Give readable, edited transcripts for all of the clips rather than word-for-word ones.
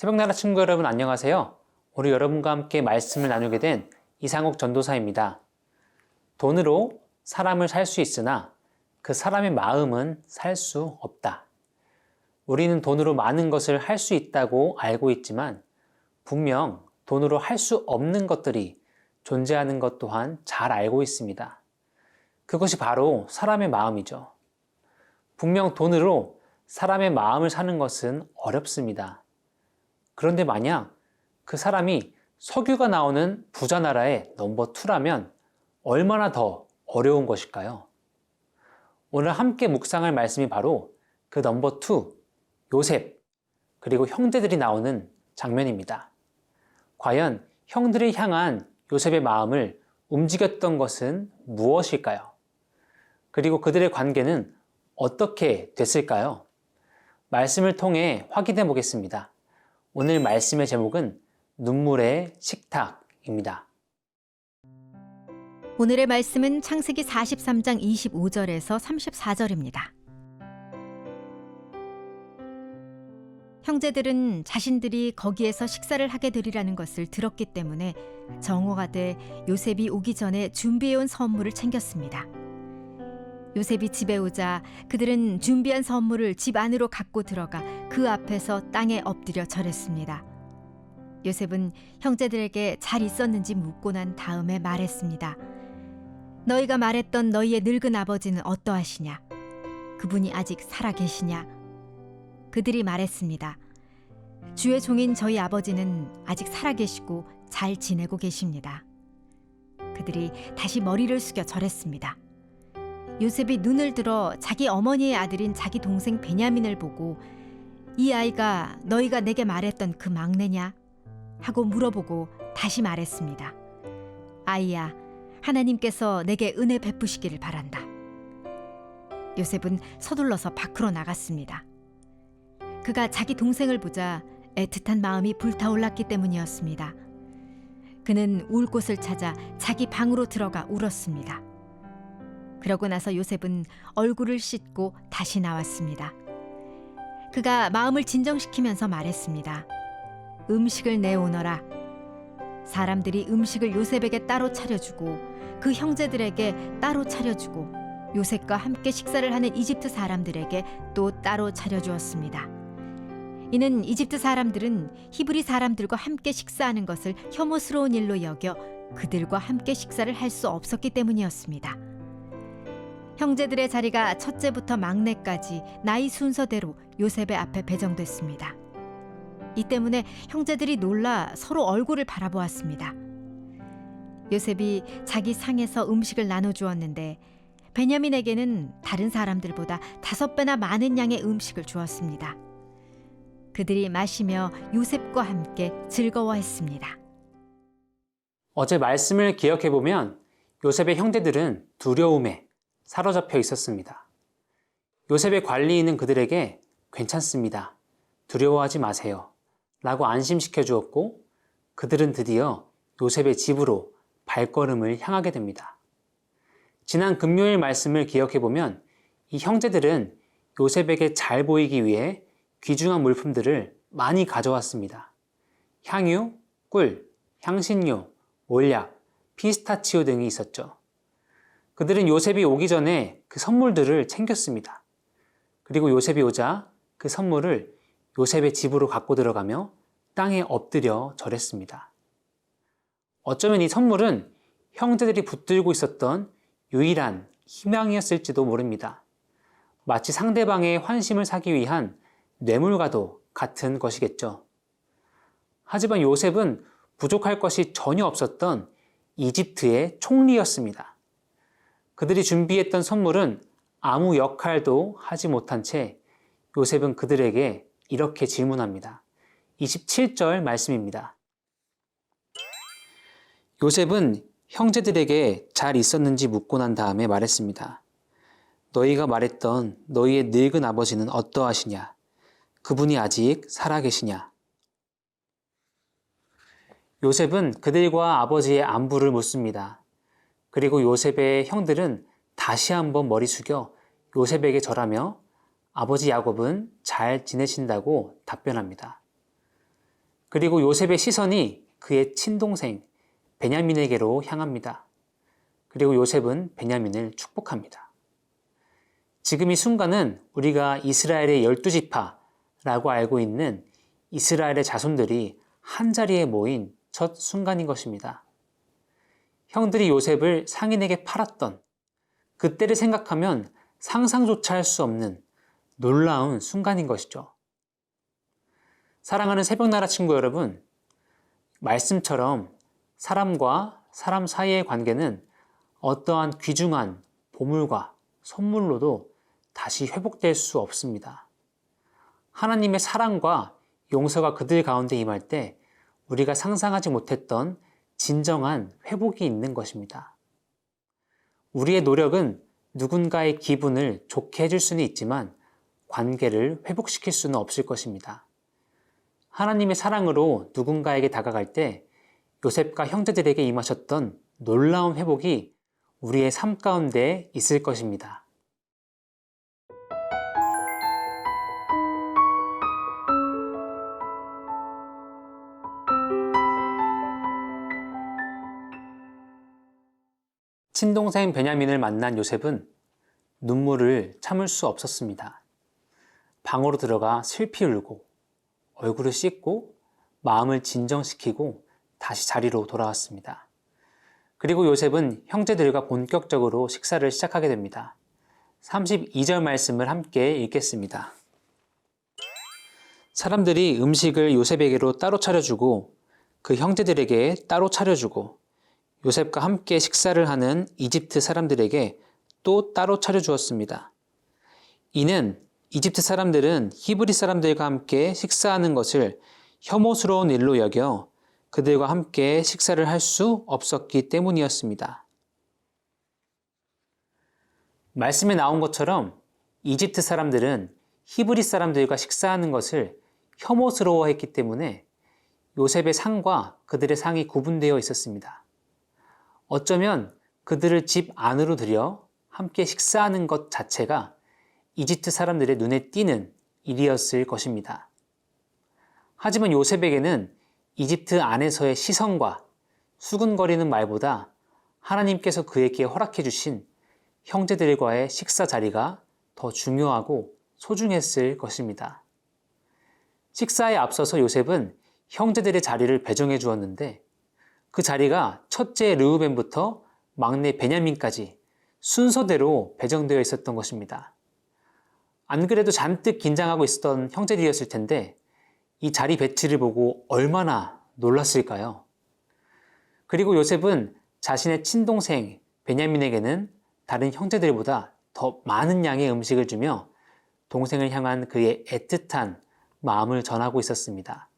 새벽나라 친구 여러분 안녕하세요. 오늘 여러분과 함께 말씀을 나누게 된 이상욱 전도사입니다. 돈으로 사람을 살 수 있으나 그 사람의 마음은 살 수 없다. 우리는 돈으로 많은 것을 할 수 있다고 알고 있지만 분명 돈으로 할 수 없는 것들이 존재하는 것 또한 잘 알고 있습니다. 그것이 바로 사람의 마음이죠. 분명 돈으로 사람의 마음을 사는 것은 어렵습니다. 그런데 만약 그 사람이 석유가 나오는 부자 나라의 넘버 2라면 얼마나 더 어려운 것일까요? 오늘 함께 묵상할 말씀이 바로 그 넘버 2, 요셉, 그리고 형제들이 나오는 장면입니다. 과연 형들을 향한 요셉의 마음을 움직였던 것은 무엇일까요? 그리고 그들의 관계는 어떻게 됐을까요? 말씀을 통해 확인해 보겠습니다. 오늘 말씀의 제목은 눈물의 식탁입니다. 오늘의 말씀은 창세기 43장 25절에서 34절입니다. 형제들은 자신들이 거기에서 식사를 하게 되리라는 것을 들었기 때문에 정오가 돼 요셉이 오기 전에 준비해온 선물을 챙겼습니다. 요셉이 집에 오자 그들은 준비한 선물을 집 안으로 갖고 들어가 그 앞에서 땅에 엎드려 절했습니다. 요셉은 형제들에게 잘 있었는지 묻고 난 다음에 말했습니다. 너희가 말했던 너희의 늙은 아버지는 어떠하시냐? 그분이 아직 살아계시냐? 그들이 말했습니다. 주의 종인 저희 아버지는 아직 살아계시고 잘 지내고 계십니다. 그들이 다시 머리를 숙여 절했습니다. 요셉이 눈을 들어 자기 어머니의 아들인 자기 동생 베냐민을 보고 이 아이가 너희가 내게 말했던 그 막내냐? 하고 물어보고 다시 말했습니다. 아이야, 하나님께서 내게 은혜 베푸시기를 바란다. 요셉은 서둘러서 밖으로 나갔습니다. 그가 자기 동생을 보자 애틋한 마음이 불타올랐기 때문이었습니다. 그는 울 곳을 찾아 자기 방으로 들어가 울었습니다. 그러고 나서 요셉은 얼굴을 씻고 다시 나왔습니다. 그가 마음을 진정시키면서 말했습니다. 음식을 내오너라. 사람들이 음식을 요셉에게 따로 차려주고 그 형제들에게 따로 차려주고 요셉과 함께 식사를 하는 이집트 사람들에게 또 따로 차려주었습니다. 이는 이집트 사람들은 히브리 사람들과 함께 식사하는 것을 혐오스러운 일로 여겨 그들과 함께 식사를 할 수 없었기 때문이었습니다. 형제들의 자리가 첫째부터 막내까지 나이 순서대로 요셉의 앞에 배정됐습니다. 이 때문에 형제들이 놀라 서로 얼굴을 바라보았습니다. 요셉이 자기 상에서 음식을 나눠주었는데 베냐민에게는 다른 사람들보다 5배나 많은 양의 음식을 주었습니다. 그들이 마시며 요셉과 함께 즐거워했습니다. 어제 말씀을 기억해보면 요셉의 형제들은 두려움에 사로잡혀 있었습니다. 요셉의 관리인은 그들에게 괜찮습니다. 두려워하지 마세요. 라고 안심시켜 주었고 그들은 드디어 요셉의 집으로 발걸음을 향하게 됩니다. 지난 금요일 말씀을 기억해보면 이 형제들은 요셉에게 잘 보이기 위해 귀중한 물품들을 많이 가져왔습니다. 향유, 꿀, 향신료, 몰약, 피스타치오 등이 있었죠. 그들은 요셉이 오기 전에 그 선물들을 챙겼습니다. 그리고 요셉이 오자 그 선물을 요셉의 집으로 갖고 들어가며 땅에 엎드려 절했습니다. 어쩌면 이 선물은 형제들이 붙들고 있었던 유일한 희망이었을지도 모릅니다. 마치 상대방의 환심을 사기 위한 뇌물과도 같은 것이겠죠. 하지만 요셉은 부족할 것이 전혀 없었던 이집트의 총리였습니다. 그들이 준비했던 선물은 아무 역할도 하지 못한 채 요셉은 그들에게 이렇게 질문합니다. 27절 말씀입니다. 요셉은 형제들에게 잘 있었는지 묻고 난 다음에 말했습니다. 너희가 말했던 너희의 늙은 아버지는 어떠하시냐? 그분이 아직 살아계시냐? 요셉은 그들과 아버지의 안부를 묻습니다. 그리고 요셉의 형들은 다시 한번 머리 숙여 요셉에게 절하며 아버지 야곱은 잘 지내신다고 답변합니다. 그리고 요셉의 시선이 그의 친동생 베냐민에게로 향합니다. 그리고 요셉은 베냐민을 축복합니다. 지금 이 순간은 우리가 이스라엘의 12지파라고 알고 있는 이스라엘의 자손들이 한자리에 모인 첫 순간인 것입니다. 형들이 요셉을 상인에게 팔았던 그때를 생각하면 상상조차 할 수 없는 놀라운 순간인 것이죠. 사랑하는 새벽나라 친구 여러분, 말씀처럼 사람과 사람 사이의 관계는 어떠한 귀중한 보물과 선물로도 다시 회복될 수 없습니다. 하나님의 사랑과 용서가 그들 가운데 임할 때 우리가 상상하지 못했던 진정한 회복이 있는 것입니다. 우리의 노력은 누군가의 기분을 좋게 해줄 수는 있지만 관계를 회복시킬 수는 없을 것입니다. 하나님의 사랑으로 누군가에게 다가갈 때 요셉과 형제들에게 임하셨던 놀라운 회복이 우리의 삶 가운데 있을 것입니다. 친동생 베냐민을 만난 요셉은 눈물을 참을 수 없었습니다. 방으로 들어가 슬피 울고 얼굴을 씻고 마음을 진정시키고 다시 자리로 돌아왔습니다. 그리고 요셉은 형제들과 본격적으로 식사를 시작하게 됩니다. 32절 말씀을 함께 읽겠습니다. 사람들이 음식을 요셉에게로 따로 차려주고 그 형제들에게 따로 차려주고 요셉과 함께 식사를 하는 이집트 사람들에게 또 따로 차려주었습니다. 이는 이집트 사람들은 히브리 사람들과 함께 식사하는 것을 혐오스러운 일로 여겨 그들과 함께 식사를 할 수 없었기 때문이었습니다. 말씀에 나온 것처럼 이집트 사람들은 히브리 사람들과 식사하는 것을 혐오스러워했기 때문에 요셉의 상과 그들의 상이 구분되어 있었습니다. 어쩌면 그들을 집 안으로 들여 함께 식사하는 것 자체가 이집트 사람들의 눈에 띄는 일이었을 것입니다. 하지만 요셉에게는 이집트 안에서의 시선과 수근거리는 말보다 하나님께서 그에게 허락해 주신 형제들과의 식사 자리가 더 중요하고 소중했을 것입니다. 식사에 앞서서 요셉은 형제들의 자리를 배정해 주었는데 그 자리가 첫째 르우벤부터 막내 베냐민까지 순서대로 배정되어 있었던 것입니다. 안 그래도 잔뜩 긴장하고 있었던 형제들이었을 텐데 이 자리 배치를 보고 얼마나 놀랐을까요? 그리고 요셉은 자신의 친동생 베냐민에게는 다른 형제들보다 더 많은 양의 음식을 주며 동생을 향한 그의 애틋한 마음을 전하고 있었습니다.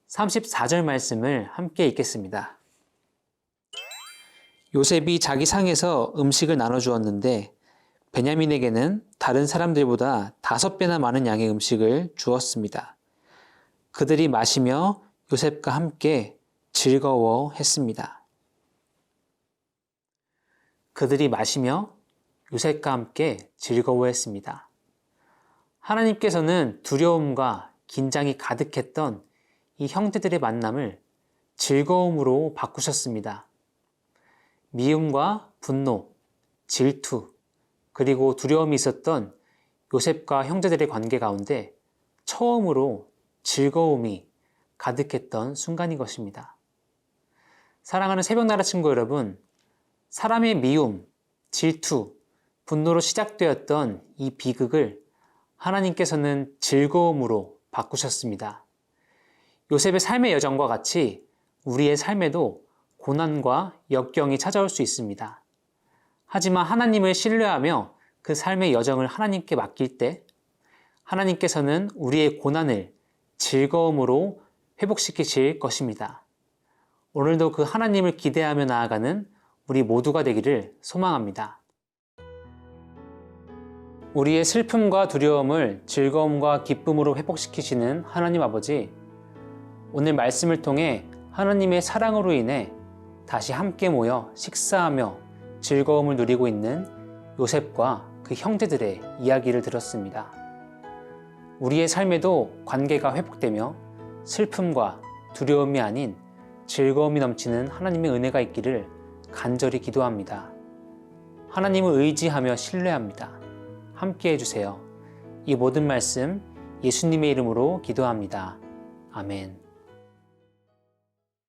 34절 말씀을 함께 읽겠습니다. 요셉이 자기 상에서 음식을 나눠주었는데 베냐민에게는 다른 사람들보다 5배나 많은 양의 음식을 주었습니다. 그들이 마시며 요셉과 함께 즐거워했습니다. 그들이 마시며 요셉과 함께 즐거워했습니다. 하나님께서는 두려움과 긴장이 가득했던 이 형제들의 만남을 즐거움으로 바꾸셨습니다. 미움과 분노, 질투, 그리고 두려움이 있었던 요셉과 형제들의 관계 가운데 처음으로 즐거움이 가득했던 순간인 것입니다. 사랑하는 새벽나라 친구 여러분, 사람의 미움, 질투, 분노로 시작되었던 이 비극을 하나님께서는 즐거움으로 바꾸셨습니다. 요셉의 삶의 여정과 같이 우리의 삶에도 고난과 역경이 찾아올 수 있습니다. 하지만 하나님을 신뢰하며 그 삶의 여정을 하나님께 맡길 때 하나님께서는 우리의 고난을 즐거움으로 회복시키실 것입니다. 오늘도 그 하나님을 기대하며 나아가는 우리 모두가 되기를 소망합니다. 우리의 슬픔과 두려움을 즐거움과 기쁨으로 회복시키시는 하나님 아버지, 오늘 말씀을 통해 하나님의 사랑으로 인해 다시 함께 모여 식사하며 즐거움을 누리고 있는 요셉과 그 형제들의 이야기를 들었습니다. 우리의 삶에도 관계가 회복되며 슬픔과 두려움이 아닌 즐거움이 넘치는 하나님의 은혜가 있기를 간절히 기도합니다. 하나님을 의지하며 신뢰합니다. 함께 해주세요. 이 모든 말씀 예수님의 이름으로 기도합니다. 아멘.